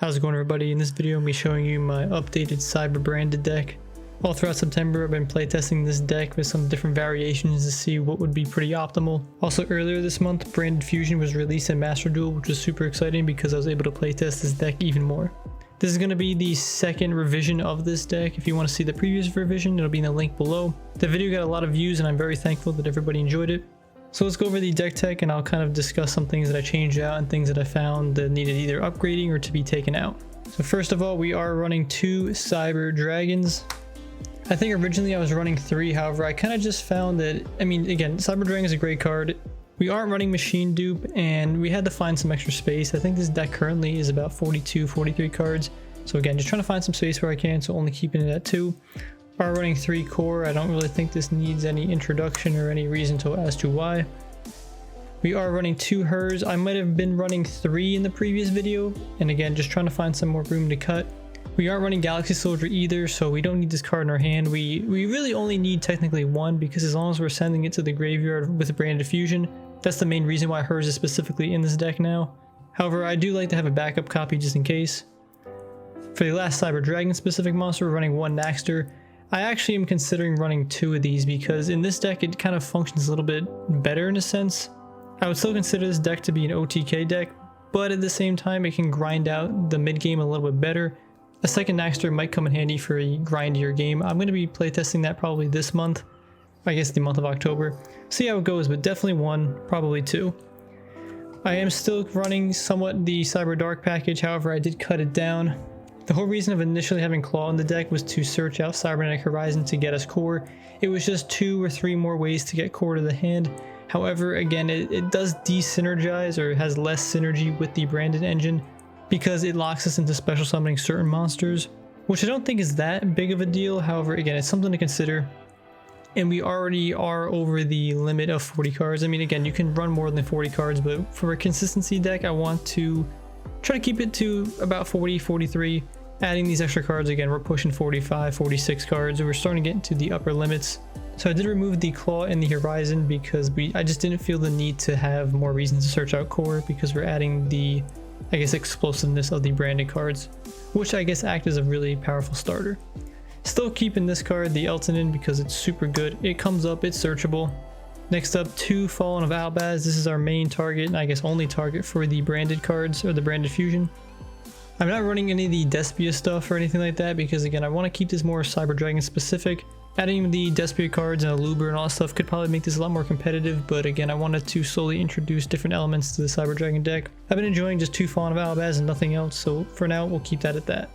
How's it going, everybody? In this video I'm going to be showing you my updated Cyber branded deck. All throughout September I've been playtesting this deck with some different variations to see what would be pretty optimal. Also earlier this month, Branded Fusion was released in Master Duel, which was super exciting because I was able to playtest this deck even more. This is going to be the second revision of this deck. If you want to see the previous revision, it'll be in the link below. The video got a lot of views and I'm very thankful that everybody enjoyed it. So let's go over the deck tech and I'll kind of discuss some things that I changed out and things that I found that needed either upgrading or to be taken out. So first of all, we are running 2 Cyber Dragons. I think originally I was running 3, however I kind of just found that, again, Cyber Dragon is a great card. We aren't running Machine Dupe and we had to find some extra space. I think this deck currently is about 42, 43 cards. So again, just trying to find some space where I can, so only keeping it at 2. Are running 3 core. I don't really think this needs any introduction or any reason as to why. We are running 2 Hers. I might have been running 3 in the previous video, and again, just trying to find some more room to cut. We aren't running Galaxy Soldier either, so we don't need this card in our hand. We really only need technically 1, because as long as we're sending it to the graveyard with Branded Fusion, that's the main reason why Hers is specifically in this deck now. However, I do like to have a backup copy just in case. For the last Cyber Dragon specific monster, we're running 1 Naxter. I actually am considering running 2 of these because in this deck it kind of functions a little bit better in a sense. I would still consider this deck to be an OTK deck, but at the same time it can grind out the mid game a little bit better. A second Naxter might come in handy for a grindier game. I'm going to be playtesting that probably this month, I guess the month of October. See how it goes, but definitely 1, probably 2. I am still running somewhat the Cyber Dark package, however I did cut it down. The whole reason of initially having Claw in the deck was to search out Cybernetic Horizon to get us core. It was just 2 or 3 more ways to get core to the hand. However, again, it does de-synergize or has less synergy with the branded engine because it locks us into special summoning certain monsters, which I don't think is that big of a deal. However, again, it's something to consider. And we already are over the limit of 40 cards. Again, you can run more than 40 cards, but for a consistency deck, I want to try to keep it to about 40, 43. Adding these extra cards, again, we're pushing 45, 46 cards. We're starting to get into the upper limits. So I did remove the Claw in the Horizon because I just didn't feel the need to have more reasons to search out core because we're adding the, I guess, explosiveness of the branded cards, which I guess act as a really powerful starter. Still keeping this card, the Elton, in because it's super good. It comes up, it's searchable. Next up, 2 Fallen of Albaz. This is our main target, and I guess only target for the branded cards or the Branded Fusion. I'm not running any of the Despia stuff or anything like that because again, I want to keep this more Cyber Dragon specific. Adding the Despia cards and a Luber and all that stuff could probably make this a lot more competitive, but again, I wanted to slowly introduce different elements to the Cyber Dragon deck. I've been enjoying just 2 Fallen of Albaz and nothing else, so for now, we'll keep that at that.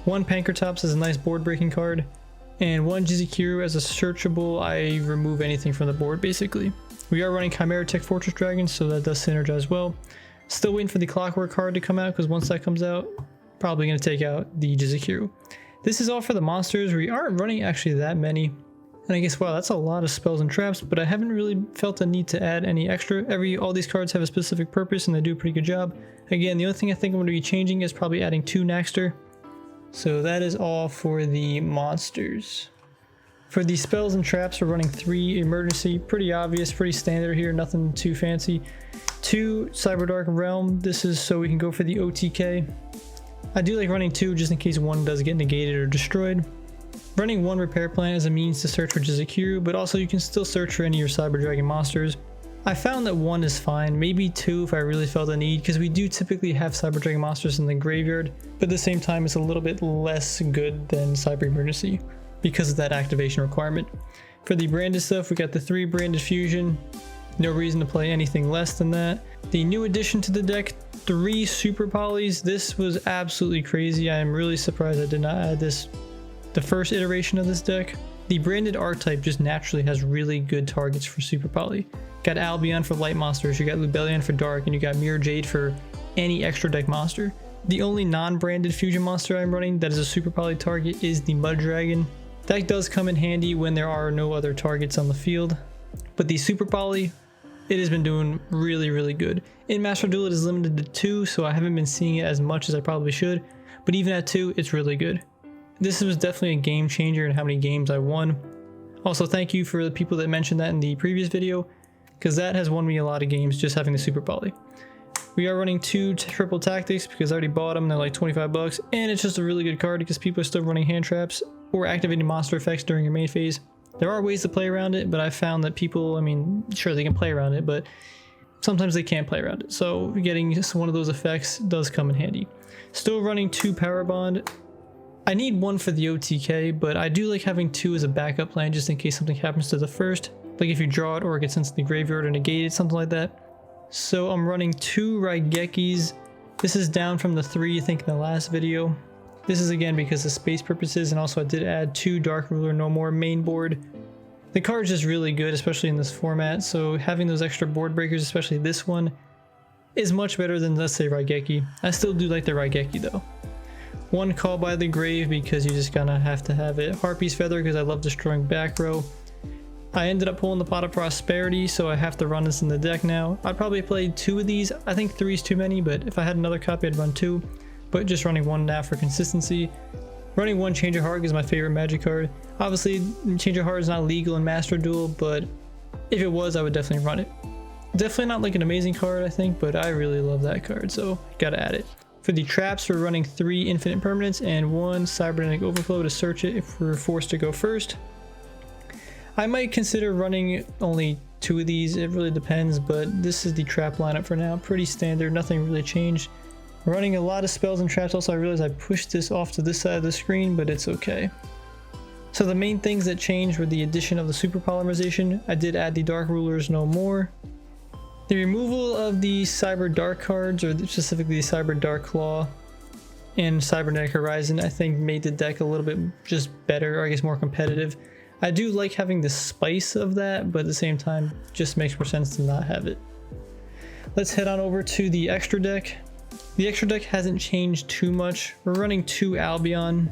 1 Pankratops is a nice board breaking card, and 1 Jizikiryu as a searchable. I remove anything from the board basically. We are running Chimera Tech Fortress Dragons, so that does synergize well. Still waiting for the Clockwork card to come out because once that comes out, probably going to take out the Jizikiryu. This is all for the monsters. We aren't running actually that many. And I guess, wow, that's a lot of spells and traps, but I haven't really felt the need to add any extra. All these cards have a specific purpose and they do a pretty good job. Again, the only thing I think I'm going to be changing is probably adding 2 Naxter. So that is all for the monsters. For the spells and traps, we're running 3 Emergency. Pretty obvious, pretty standard here, nothing too fancy. 2 Cyber Dark Realm. This is so we can go for the OTK. I do like running 2 just in case 1 does get negated or destroyed. Running 1 Repair Plant as a means to search for Jizikiryu, but also you can still search for any of your Cyber Dragon monsters. I found that 1 is fine, maybe 2 if I really felt a need, because we do typically have Cyber Dragon monsters in the graveyard, but at the same time it's a little bit less good than Cyber Emergency because of that activation requirement. For the branded stuff, we got the 3 Branded Fusion. No reason to play anything less than that. The new addition to the deck, 3 Super Polys. This was absolutely crazy. I am really surprised I did not add this the first iteration of this deck. The branded archetype just naturally has really good targets for Super Poly. Got Albion for light monsters, you got Lubellion for dark, and you got Mirror Jade for any extra deck monster. The only non-branded fusion monster I'm running that is a Super Poly target is the Mud Dragon. That does come in handy when there are no other targets on the field. But the Super Poly, it has been doing really, really good. In Master Duel, it is limited to 2, so I haven't been seeing it as much as I probably should. But even at 2, it's really good. This was definitely a game changer in how many games I won. Also, thank you for the people that mentioned that in the previous video, because that has won me a lot of games just having the Super Poly. We are running 2 triple tactics because I already bought them. They're like 25 bucks, and it's just a really good card because people are still running hand traps or activating monster effects during your main phase. There are ways to play around it, but I found that people, I mean, sure they can play around it, but sometimes they can't play around it. So getting just one of those effects does come in handy. Still running 2 power bond. I need 1 for the OTK, but I do like having 2 as a backup plan just in case something happens to the first. Like if you draw it or it gets into the graveyard or negated, something like that. So I'm running 2 Raigekis. This is down from the 3 I think in the last video. This is again because of space purposes, and also I did add 2 Dark Ruler No More main board. The card's just really good, especially in this format, so having those extra board breakers, especially this one, is much better than, let's say, Raigeki. I still do like the Raigeki though. 1 Call by the Grave because you just gonna have to have it. Harpy's Feather because I love destroying back row. I ended up pulling the Pot of Prosperity, so I have to run this in the deck now. I'd probably play 2 of these. I think 3 is too many, but if I had another copy, I'd run 2. But just running 1 now for consistency. Running 1 Change of Heart is my favorite Magic card. Obviously, Change of Heart is not legal in Master Duel, but if it was, I would definitely run it. Definitely not like an amazing card, I think, but I really love that card, so gotta add it. For the traps, we're running 3 Infinite Permanents and 1 Cybernetic Overflow to search it if we're forced to go first. I might consider running only 2 of these, it really depends, but this is the trap lineup for now. Pretty standard, nothing really changed. Running a lot of spells and traps. Also, I realized I pushed this off to this side of the screen, but it's okay. So the main things that changed were the addition of the super polymerization. I did add the Dark Rulers No More. The removal of the Cyber Dark cards, or specifically the Cyber Dark Claw and Cybernetic Horizon, I think made the deck a little bit just better, or I guess more competitive. I do like having the spice of that, but at the same time, just makes more sense to not have it. Let's head on over to the extra deck. The extra deck hasn't changed too much. We're running 2 Albion.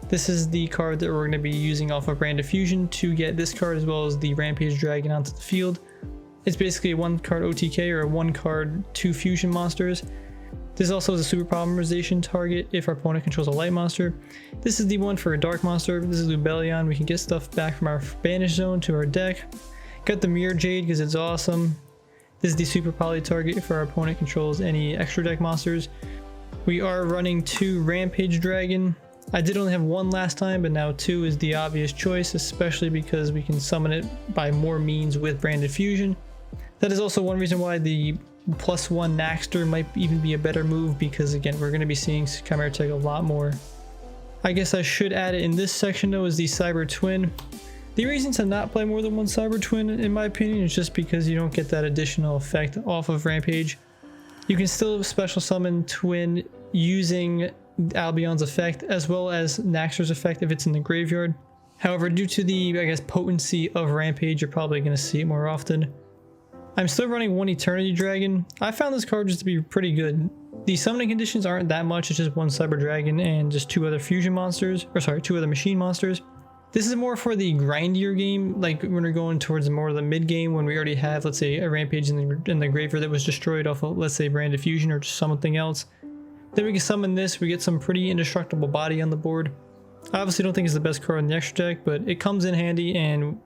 This is the card that we're going to be using off of Brand of Fusion to get this card as well as the Rampage Dragon onto the field. It's basically a 1 card OTK or a 1 card 2 fusion monsters. This also is a super polymerization target if our opponent controls a light monster. This is the one for a dark monster. This is Lubellion. We can get stuff back from our banish zone to our deck. Got the Mirror Jade because it's awesome. This is the super poly target if our opponent controls any extra deck monsters. We are running 2 Rampage Dragon. I did only have 1 last time, but now 2 is the obvious choice, especially because we can summon it by more means with Branded Fusion. That is also one reason why the +1 Naxter might even be a better move, because again, we're going to be seeing Chimera Tech a lot more. I guess I should add it in this section though, is the Cyber Twin. The reason to not play more than 1 Cyber Twin, in my opinion, is just because you don't get that additional effect off of Rampage. You can still special summon Twin using Albion's effect as well as Naxter's effect if it's in the graveyard. However, due to the, I guess, potency of Rampage, you're probably going to see it more often. I'm still running 1 Eternity Dragon. I found this card just to be pretty good. The summoning conditions aren't that much, it's just 1 Cyber Dragon and just 2 other fusion monsters, or sorry, 2 other machine monsters. This is more for the grindier game, like when we're going towards more of the mid game when we already have, let's say, a Rampage in the graveyard that was destroyed off of, let's say, Brand of Fusion or just something else. Then we can summon this, we get some pretty indestructible body on the board. I obviously don't think it's the best card in the extra deck, but it comes in handy and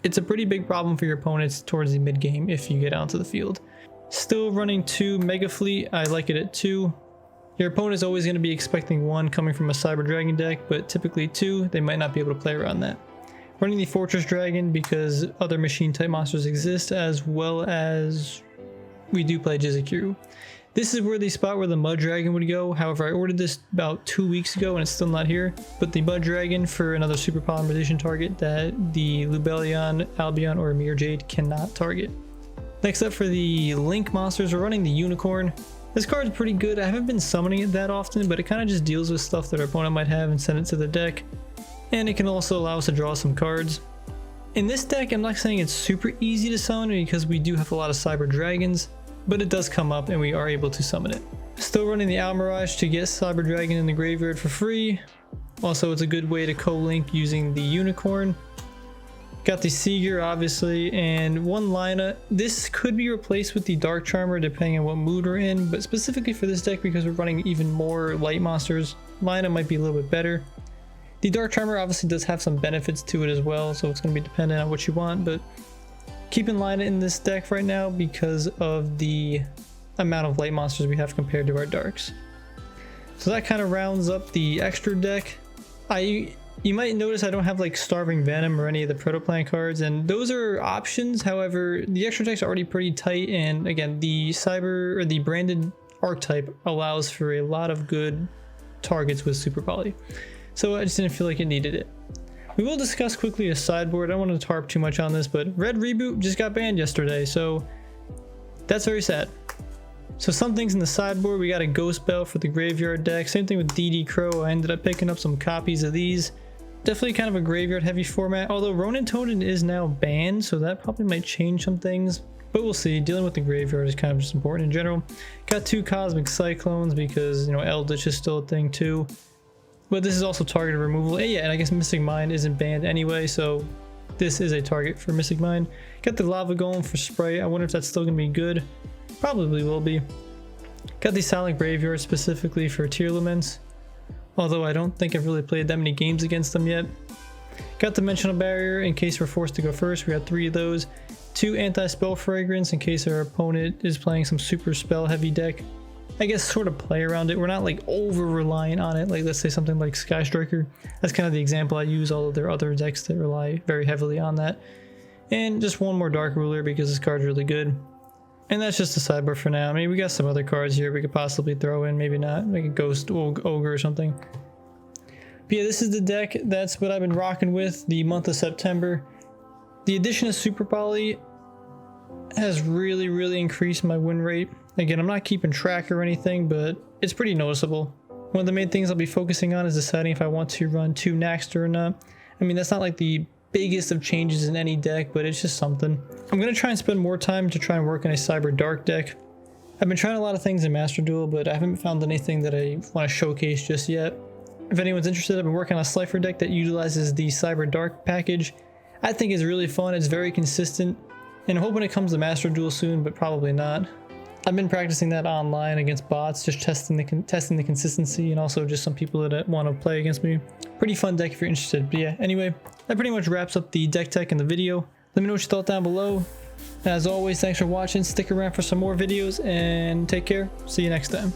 it's a pretty big problem for your opponents towards the mid game if you get onto the field. Still running 2 Mega Fleet, I like it at 2. Your opponent is always going to be expecting 1 coming from a Cyber Dragon deck, but typically 2, they might not be able to play around that. Running the Fortress Dragon because other machine type monsters exist, as well as we do play Jizikuru. This is where the spot where the Mud Dragon would go. However, I ordered this about 2 weeks ago and it's still not here. But the Mud Dragon for another super polymerization target that the Lubellion, Albion, or Mirror Jade cannot target. Next up for the Link monsters, we're running the Unicorn. This card is pretty good. I haven't been summoning it that often, but it kind of just deals with stuff that our opponent might have and send it to the deck. And it can also allow us to draw some cards. In this deck, I'm not saying it's super easy to summon because we do have a lot of Cyber Dragons, but it does come up and we are able to summon it. Still running the Owl Mirage to get Cyber Dragon in the graveyard for free. Also, it's a good way to co-link using the Unicorn. Got the Seeger, obviously, and 1 Lina. This could be replaced with the Dark Charmer depending on what mood we're in, but specifically for this deck because we're running even more light monsters, Lina might be a little bit better. The Dark Charmer obviously does have some benefits to it as well, so it's going to be dependent on what you want, but keeping Lina in this deck right now because of the amount of light monsters we have compared to our darks. So that kind of rounds up the extra deck. You might notice I don't have like Starving Venom or any of the Protoplant cards, and those are options. However, the extra deck's already pretty tight, and again, the Cyber or the branded archetype allows for a lot of good targets with Super Poly. So I just didn't feel like it needed it. We will discuss quickly a sideboard. I don't want to harp too much on this, but Red Reboot just got banned yesterday, so that's very sad. So some things in the sideboard, we got a Ghost Bell for the graveyard deck. Same thing with DD Crow. I ended up picking up some copies of these. Definitely kind of a graveyard heavy format, although Ronin Totem is now banned, so that probably might change some things, but we'll see. Dealing with the graveyard is kind of just important in general. Got 2 Cosmic Cyclones because, you know, Eldritch is still a thing too, but this is also targeted removal. And yeah, and I guess Mystic Mind isn't banned anyway, so this is a target for Mystic Mind. Got the Lava Golem for Sprite. I wonder if that's still gonna be good. Probably will be. Got the Silent Graveyard specifically for Tearlaments, although I don't think I've really played that many games against them yet. Got Dimensional Barrier in case we're forced to go first. We got 3 of those. 2 Anti-Spell Fragrance in case our opponent is playing some super spell heavy deck. I guess sort of play around it. We're not like over reliant on it. Like let's say something like Sky Striker. That's kind of the example I use. All of their other decks that rely very heavily on that. And just 1 more Dark Ruler because this card's really good. And that's just the sideboard for now. I mean, we got some other cards here we could possibly throw in, maybe not, like a Ghost Ogre or something. But yeah, this is the deck. That's what I've been rocking with the month of September. The addition of Super Poly has really increased my win rate. Again, I'm not keeping track or anything, but it's pretty noticeable. One of the main things I'll be focusing on is deciding if I want to run 2 Naxter or not. I mean, that's not like the biggest of changes in any deck, but it's just something. I'm going to try and spend more time to try and work on a Cyber Dark deck. I've been trying a lot of things in Master Duel, but I haven't found anything that I want to showcase just yet. If anyone's interested, I've been working on a Slifer deck that utilizes the Cyber Dark package. I think it's really fun, it's very consistent, and I'm hoping it comes to Master Duel soon, but probably not. I've been practicing that online against bots, just testing the consistency, and also just some people that want to play against me. Pretty fun deck if you're interested. But yeah, anyway, that pretty much wraps up the deck tech in the video. Let me know what you thought down below. As always, thanks for watching. Stick around for some more videos, and take care. See you next time.